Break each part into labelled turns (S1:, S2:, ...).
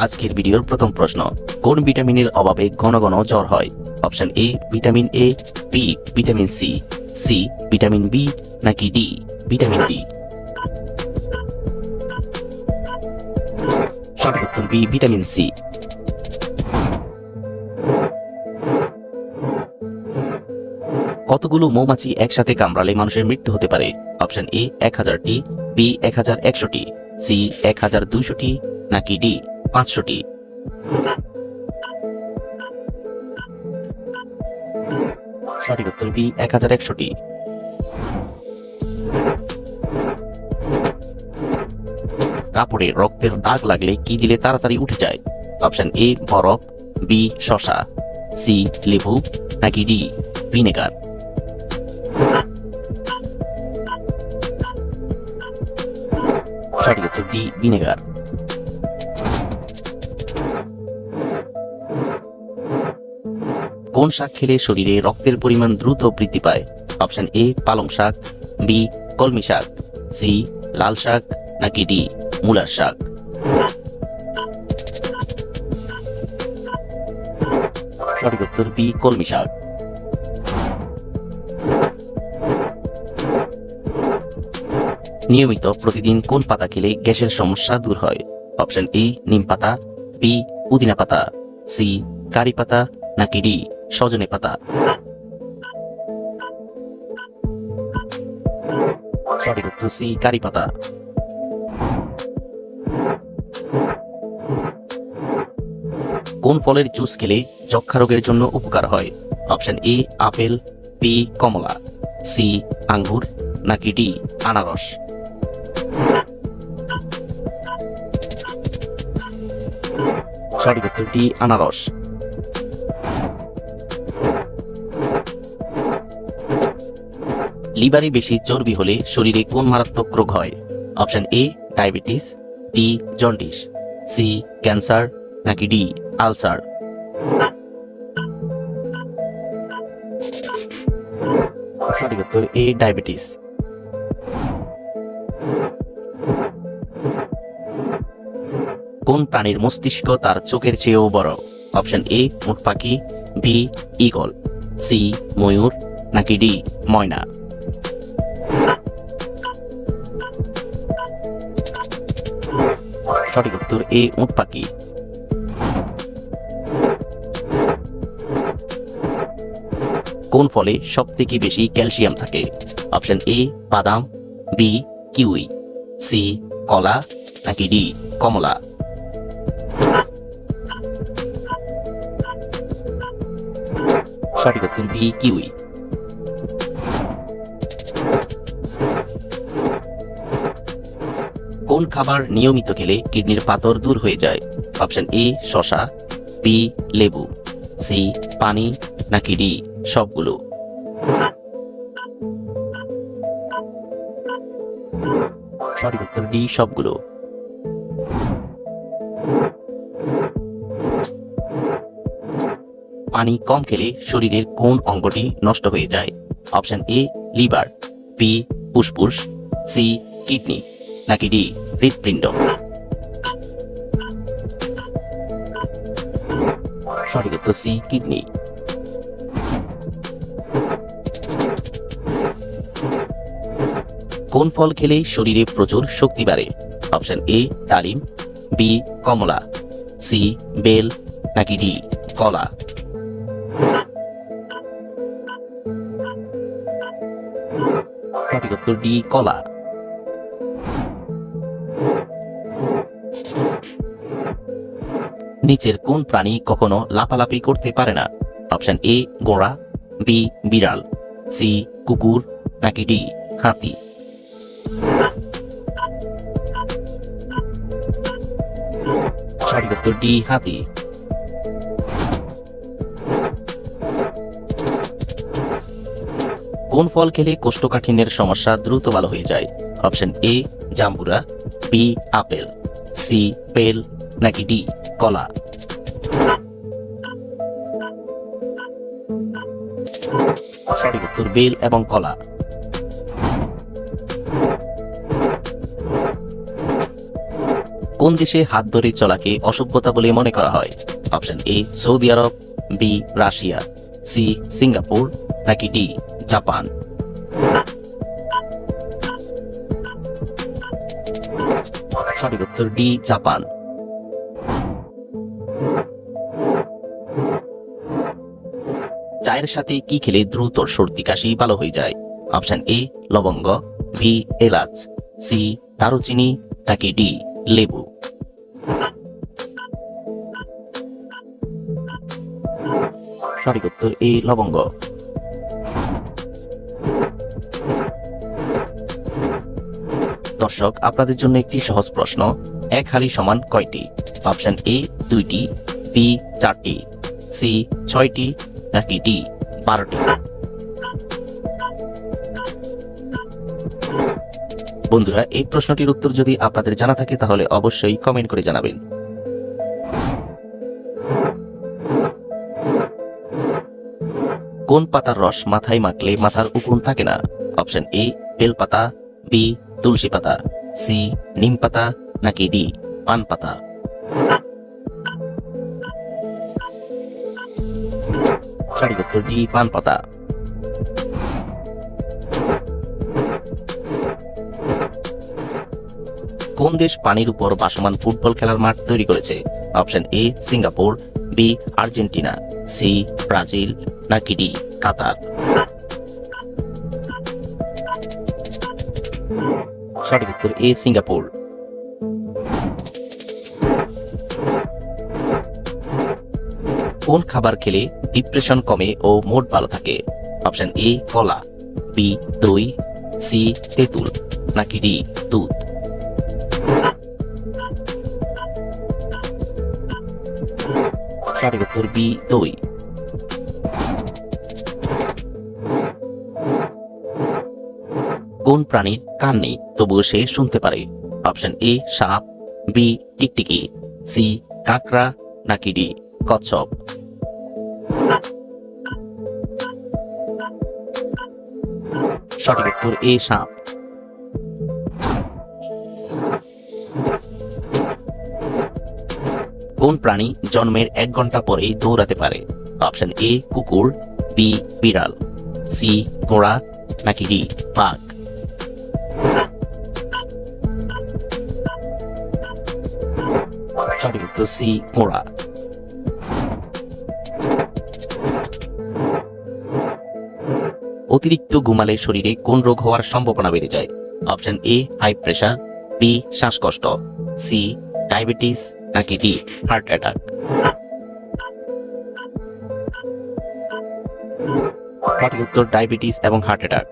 S1: আজকের ভিডিওর প্রথম প্রশ্ন, কোন ভিটামিনের অভাবে ঘন ঘন জ্বর হয়? Option A vitamin A, B vitamin C, C vitamin B, নাকি ডি ভিটামিন ডি? সঠিক উত্তর বি ভিটামিন সি। কতগুলো মৌমাছি একসাথে কামড়ালে মানুষের মৃত্যু হতে পারে? অপশন এ 1000টি, বি 1100টি, সি 1200টি, নাকি ডি 500টি? সঠিক উত্তর বি 1100টি। কাপড়ে রক্তের দাগ লাগলে কি দিলে তাড়াতাড়ি উঠে যায়? অপশন এ বরফ, বি শসা, সি লেবু, নাকি ডি ভিনেগার? সঠিক উত্তর ডি ভিনেগার। কোন শাক খেলে শরীরে রক্তের পরিমাণ দ্রুত বৃদ্ধি পায়? অপশন এ পালং শাক, বি কলমি শাক, সি লাল শাক, নাকি ডি মূলার শাক? সঠিক উত্তর বি কলমি শাক। নিয়মিত প্রতিদিন কোন পাতা খেলে গ্যাসের সমস্যা দূর হয়? অপশন এ নিম পাতা, বি পুদিনা পাতা, সি কারি পাতা, নাকি ডি সজনে পাতা? সঠিক উত্তর সি কারি পাতা। কোন ফলের জুস খেলে যক্ষা রোগের জন্য উপকার হয়? অপশন এ আপেল, বি কমলা, সি আঙ্গুর, নাকি ডি আনারস? সঠিক উত্তর ডি আনারস। লিভারে বেশি চর্বি হলে শরীরে কোন মারাত্মক রোগ হয়? Option A diabetes, B jaundice, C cancer, নাকি ডি আলসার? সঠিক উত্তর এ ডায়াবেটিস। কোন প্রাণীর মস্তিষ্ক তার চোখের চেয়েও বড়? অপশন এ উট পাখি, বি ঈগল, সি ময়ূর, নাকি ডি ময়না? সঠিক উত্তর এ উট পাখি। কোন ফলে সব থেকে বেশি ক্যালসিয়াম থাকে? অপশন এ বাদাম, বি কিউই, সি কলা, নাকি ডি কমলা? সঠিক উত্তর বি কিউই। কোন খাবার নিয়মিত খেলে কিডনির পাথর দূর হয়ে যায়? অপশন এ শসা, বি লেবু, সি পানি, নাকি ডি সবগুলো? সঠিক উত্তর ডি সবগুলো। পানি কম খেলে শরীরের কোন অঙ্গটি নষ্ট হয়ে যায়? অপশন এ লিভার, বি ফুসফুস, সি কিডনি, নাকি ডি হৃৎপিণ্ড? সঠিক উত্তর সি কিডনি। কোন ফল খেলে শরীরে প্রচুর শক্তি বাড়ে? অপশন এ ডালিম, বি কমলা, সি বেল, নাকি ডি কলা? সঠিক উত্তর ডি কলা। নিচের কোন প্রাণী কখনো লাফালাফি করতে পারে না? অপশন এ ঘোড়া, বি বিড়াল, সি কুকুর, নাকি ডি হাতি? সঠিক উত্তর ডি হাতি। কোন ফল খেলে কোষ্ঠকাঠিন্যের সমস্যা দ্রুত ভালো হয়ে যায়? অপশন এ জাম্বুরা, বি আপেল, সি বেল, নাকি ডি কলা? সঠিক উত্তর বেল এবং কলা। কোন দেশে হাত ধরে চলাকে অসভ্যতা বলে মনে করা হয়? Option A Saudi Arab, B Russia, C Singapore নাকি ডি জাপান? সঠিক উত্তর ডি জাপান। চায়ের সাথে কি খেলে দ্রুত সর্দি কাশি ভালো হয়ে যায়? অপশন এ লবঙ্গ, বি এলাচ, সি দারুচিনি নাকি ডি লেবু? সঠিক উত্তর এ লবঙ্গ। দর্শক, আপনাদের জন্য একটি সহজ প্রশ্ন। এক হালি সমান কয়টি? অপশন এ 2টি, বি 4টি, সি 6টি নাকি ডি 12টি? বন্ধুরা, এই প্রশ্নটির উত্তর যদি আপনাদের জানা থাকে তাহলে অবশ্যই কমেন্ট করে জানাবেন। কোন পাতার রস মাথায় মাখলে মাথার উকুন থাকে না? অপশন এ বেল পাতা, বি তুলসী পাতা, সি নিম পাতা নাকি ডি পান পাতা? সঠিক উত্তর ডি পান পাতা। কোন দেশ পানির উপর ভাসমান ফুটবল খেলার মাঠ তৈরি করেছে? Option A Singapore, B Argentina, C Brazil নাকি ডি কাতার? সঠিক উত্তর এ সিঙ্গাপুর। কোন খাবার খেলে ডিপ্রেশন কমে ও মুড ভালো থাকে? অপশন এ কলা, বি দই, সি তেঁতুল নাকি ডি দুধ? সঠিক উত্তর বি দই। কোন প্রাণীর কান নেই তবুও সে শুনতে পারে? অপশন এ সাপ, বি টিকটিকি, সি কাকড়া নাকি ডি কচ্ছপ? সঠিক উত্তর এ সাপ। কোন প্রাণী জন্মের 1 ঘন্টা পরেই দৌড়াতে পারে? অপশন এ কুকুর, বি বিড়াল, সি ঘোড়া নাকি ডি বাঘ? সঠিক উত্তর সি ঘোড়া। অতিরিক্ত ঘুমালে শরীরে কোন রোগ হওয়ার সম্ভাবনা বেড়ে যায়? Option A high pressure, B শ্বাসকষ্ট, সি ডায়াবেটিস নাকি ডি হার্ট অ্যাটাক? সঠিক উত্তর ডায়াবেটিস এবং হার্ট অ্যাটাক।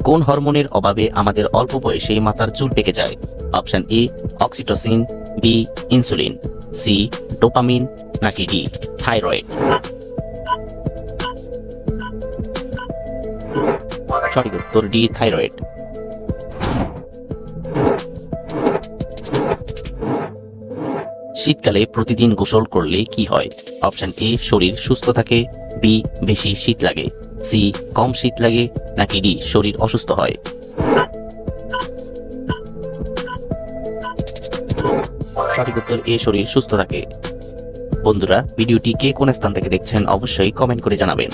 S1: কোন হরমোনের অভাবে আমাদের অল্প বয়সে মাথার চুল পেকে যায়? Option A oxytocin, B insulin, C dopamine নাকি ডি থাইরয়েড? সঠিক উত্তর ডি থাইরয়েড। শীতকালে প্রতিদিন গোসল করলে কি হয়? অপশন এ শরীর সুস্থ থাকে, বি বেশি শীত লাগে, সি কম শীত লাগে নাকি ডি শরীর অসুস্থ হয়? সঠিক উত্তর এ শরীর সুস্থ থাকে। বন্ধুরা, ভিডিওটি কে কোন স্থান থেকে দেখছেন অবশ্যই কমেন্ট করে জানাবেন।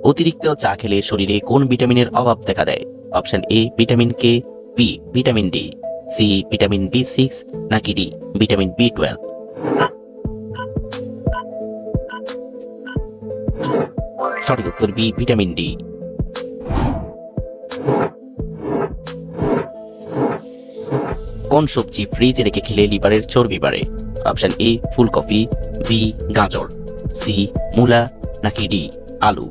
S1: অতিরিক্ত চা খেলে শরীরে কোন ভিটামিনের অভাব দেখা দেয়? Option A vitamin K, B vitamin D, C vitamin বি6 নাকি ডি ভিটামিন বি12? সঠিক উত্তর বি ভিটামিন ডি। কোন সবজি ফ্রিজে রেখে খেলে লিভারের চর্বি বাড়ে? অপশন এ ফুলকপি, বি গাজর, সি মূলা নাকি ডি আলু?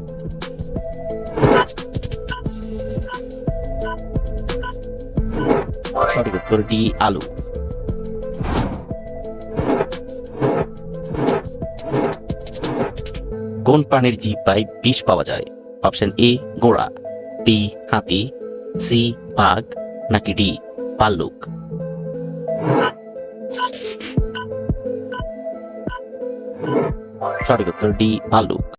S1: সঠিক উত্তর ডি আলু। কোন প্রাণীর জিহ্বায় বিষ পাওয়া যায়? অপশন এ ঘোড়া, বি হাতি, সি বাঘ নাকি ডি ভাল্লুক? সঠিক উত্তর ডি ভাল্লুক।